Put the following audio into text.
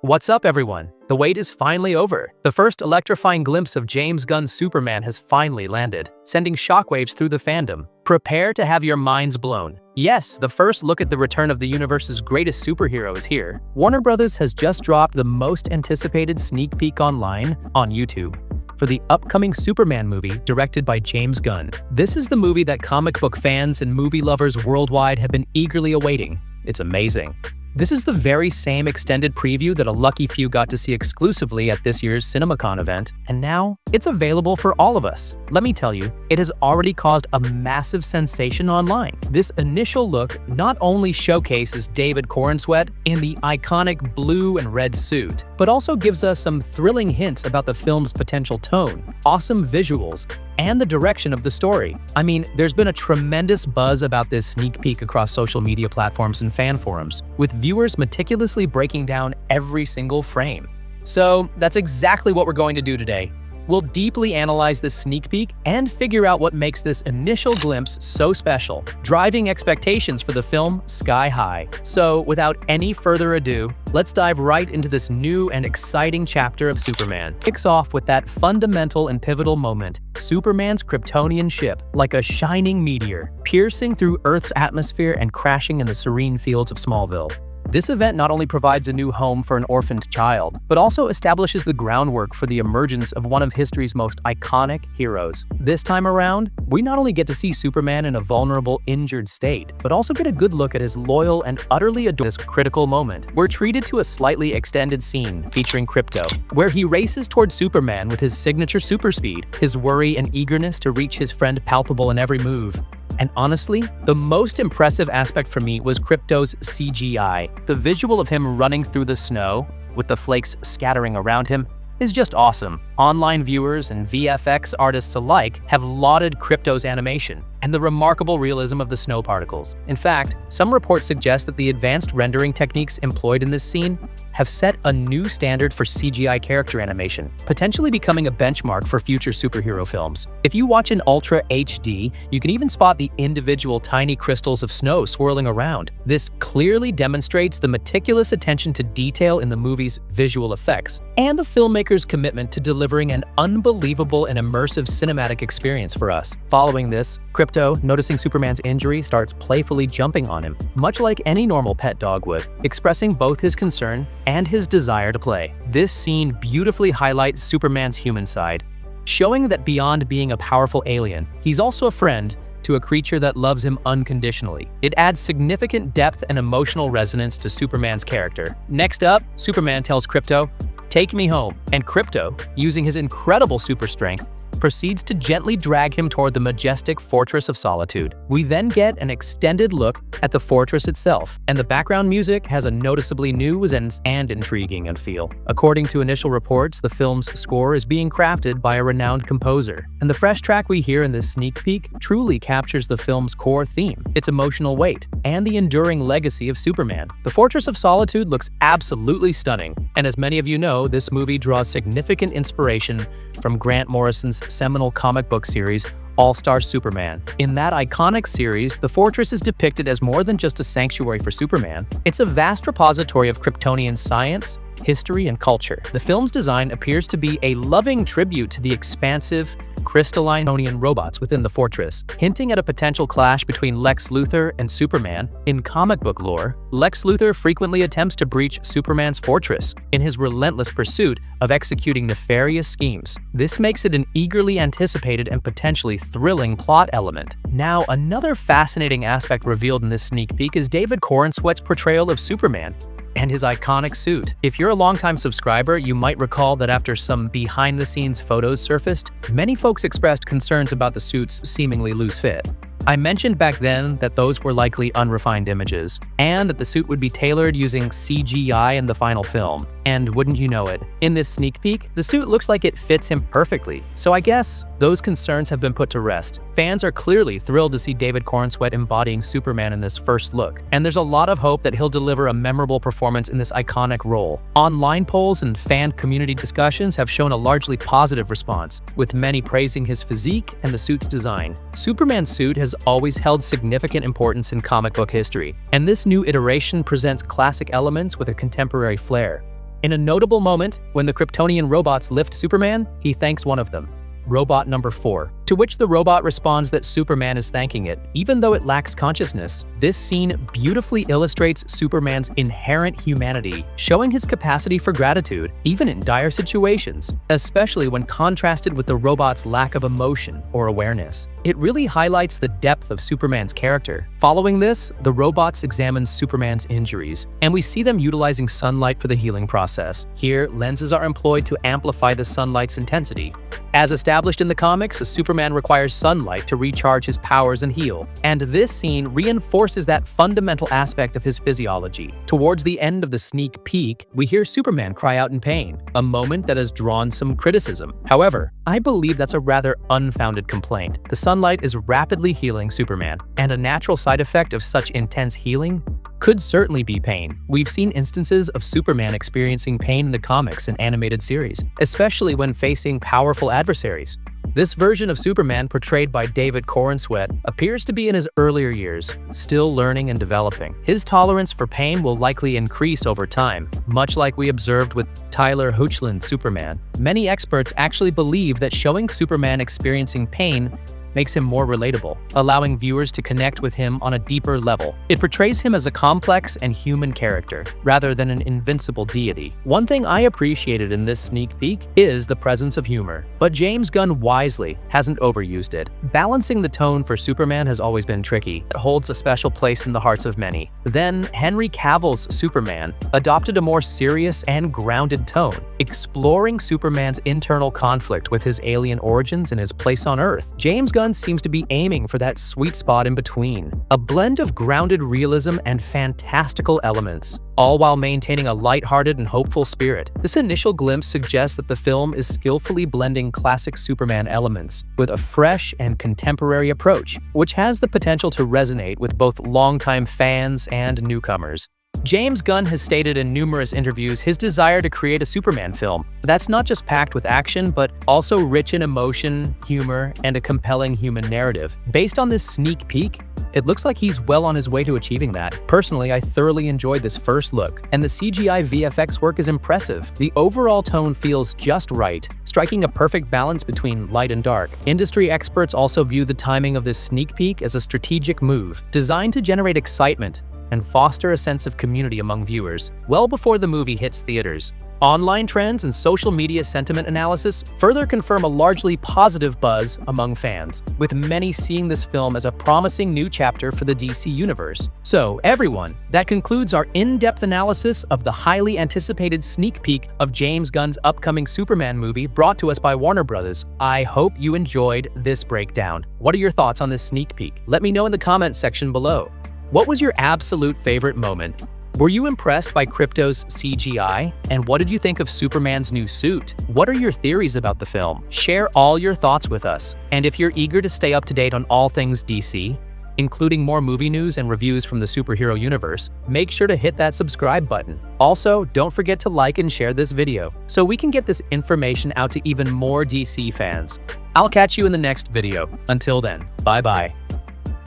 What's up, everyone? The wait is finally over. The first electrifying glimpse of James Gunn's Superman has finally landed, sending shockwaves through the fandom. Prepare to have your minds blown. Yes, the first look at the return of the universe's greatest superhero is here. Warner Bros. Has just dropped the most anticipated sneak peek online on YouTube for the upcoming Superman movie directed by James Gunn. This is the movie that comic book fans and movie lovers worldwide have been eagerly awaiting. It's amazing. This is the very same extended preview that a lucky few got to see exclusively at this year's CinemaCon event, and now it's available for all of us. Let me tell you, it has already caused a massive sensation online. This initial look not only showcases David Corenswet in the iconic blue and red suit, but also gives us some thrilling hints about the film's potential tone, awesome visuals, and the direction of the story. I mean, there's been a tremendous buzz about this sneak peek across social media platforms and fan forums, with viewers meticulously breaking down every single frame. So that's exactly what we're going to do today. We'll deeply analyze this sneak peek and figure out what makes this initial glimpse so special, driving expectations for the film sky high. So without any further ado, let's dive right into this new and exciting chapter of Superman. Kicks off with that fundamental and pivotal moment, Superman's Kryptonian ship, like a shining meteor, piercing through Earth's atmosphere and crashing in the serene fields of Smallville. This event not only provides a new home for an orphaned child, but also establishes the groundwork for the emergence of one of history's most iconic heroes. This time around, we not only get to see Superman in a vulnerable, injured state, but also get a good look at his loyal and utterly adoring this critical moment. We're treated to a slightly extended scene featuring Krypto, where he races towards Superman with his signature super speed, his worry and eagerness to reach his friend palpable in every move. And honestly, the most impressive aspect for me was Krypto's CGI. The visual of him running through the snow, with the flakes scattering around him, is just awesome. Online viewers and VFX artists alike have lauded Krypto's animation and the remarkable realism of the snow particles. In fact, some reports suggest that the advanced rendering techniques employed in this scene have set a new standard for CGI character animation, potentially becoming a benchmark for future superhero films. If you watch in Ultra HD, you can even spot the individual tiny crystals of snow swirling around. This clearly demonstrates the meticulous attention to detail in the movie's visual effects and the filmmaker's commitment to delivering an unbelievable and immersive cinematic experience for us. Following this, Krypto, noticing Superman's injury, starts playfully jumping on him, much like any normal pet dog would, expressing both his concern and his desire to play. This scene beautifully highlights Superman's human side, showing that beyond being a powerful alien, he's also a friend to a creature that loves him unconditionally. It adds significant depth and emotional resonance to Superman's character. Next up, Superman tells Krypto, "Take me home," and Krypto, using his incredible super strength, proceeds to gently drag him toward the majestic Fortress of Solitude. We then get an extended look at the fortress itself, and the background music has a noticeably new and intriguing feel. According to initial reports, the film's score is being crafted by a renowned composer, and the fresh track we hear in this sneak peek truly captures the film's core theme, its emotional weight, and the enduring legacy of Superman. The Fortress of Solitude looks absolutely stunning, and as many of you know, this movie draws significant inspiration from Grant Morrison's seminal comic book series, All-Star Superman. In that iconic series, the fortress is depicted as more than just a sanctuary for Superman. It's a vast repository of Kryptonian science, history, and culture. The film's design appears to be a loving tribute to the expansive, crystalline Kryptonian robots within the fortress, hinting at a potential clash between Lex Luthor and Superman. In comic book lore, Lex Luthor frequently attempts to breach Superman's fortress in his relentless pursuit of executing nefarious schemes. This makes it an eagerly anticipated and potentially thrilling plot element. Now, another fascinating aspect revealed in this sneak peek is David Corenswet's portrayal of Superman and his iconic suit. If you're a longtime subscriber, you might recall that after some behind-the-scenes photos surfaced, many folks expressed concerns about the suit's seemingly loose fit. I mentioned back then that those were likely unrefined images, and that the suit would be tailored using CGI in the final film. And wouldn't you know it, in this sneak peek, the suit looks like it fits him perfectly. So I guess those concerns have been put to rest. Fans are clearly thrilled to see David Corenswet embodying Superman in this first look, and there's a lot of hope that he'll deliver a memorable performance in this iconic role. Online polls and fan community discussions have shown a largely positive response, with many praising his physique and the suit's design. Superman's suit has always held significant importance in comic book history, and this new iteration presents classic elements with a contemporary flair. In a notable moment, when the Kryptonian robots lift Superman, he thanks one of them, Robot number 4. To which the robot responds that Superman is thanking it, even though it lacks consciousness. This scene beautifully illustrates Superman's inherent humanity, showing his capacity for gratitude, even in dire situations, especially when contrasted with the robot's lack of emotion or awareness. It really highlights the depth of Superman's character. Following this, the robots examine Superman's injuries, and we see them utilizing sunlight for the healing process. Here, lenses are employed to amplify the sunlight's intensity. As established in the comics, Superman requires sunlight to recharge his powers and heal, and this scene reinforces that fundamental aspect of his physiology. Towards the end of the sneak peek, we hear Superman cry out in pain, a moment that has drawn some criticism. However, I believe that's a rather unfounded complaint. The sunlight is rapidly healing Superman, and a natural side effect of such intense healing could certainly be pain. We've seen instances of Superman experiencing pain in the comics and animated series, especially when facing powerful adversaries. This version of Superman, portrayed by David Corenswet, appears to be in his earlier years, still learning and developing. His tolerance for pain will likely increase over time, much like we observed with Tyler Hoechlin's Superman. Many experts actually believe that showing Superman experiencing pain makes him more relatable, allowing viewers to connect with him on a deeper level. It portrays him as a complex and human character, rather than an invincible deity. One thing I appreciated in this sneak peek is the presence of humor, but James Gunn wisely hasn't overused it. Balancing the tone for Superman has always been tricky. It holds a special place in the hearts of many. Then, Henry Cavill's Superman adopted a more serious and grounded tone, exploring Superman's internal conflict with his alien origins and his place on Earth. James Gunn seems to be aiming for that sweet spot in between, a blend of grounded realism and fantastical elements, all while maintaining a lighthearted and hopeful spirit. This initial glimpse suggests that the film is skillfully blending classic Superman elements with a fresh and contemporary approach, which has the potential to resonate with both longtime fans and newcomers. James Gunn has stated in numerous interviews his desire to create a Superman film that's not just packed with action, but also rich in emotion, humor, and a compelling human narrative. Based on this sneak peek, it looks like he's well on his way to achieving that. Personally, I thoroughly enjoyed this first look, and the CGI VFX work is impressive. The overall tone feels just right, striking a perfect balance between light and dark. Industry experts also view the timing of this sneak peek as a strategic move, designed to generate excitement and foster a sense of community among viewers, well before the movie hits theaters. Online trends and social media sentiment analysis further confirm a largely positive buzz among fans, with many seeing this film as a promising new chapter for the DC universe. So, everyone, that concludes our in-depth analysis of the highly anticipated sneak peek of James Gunn's upcoming Superman movie brought to us by Warner Bros. I hope you enjoyed this breakdown. What are your thoughts on this sneak peek? Let me know in the comments section below. What was your absolute favorite moment? Were you impressed by Krypto's CGI? And what did you think of Superman's new suit? What are your theories about the film? Share all your thoughts with us. And if you're eager to stay up to date on all things DC, including more movie news and reviews from the superhero universe, make sure to hit that subscribe button. Also, don't forget to like and share this video so we can get this information out to even more DC fans. I'll catch you in the next video. Until then, bye-bye.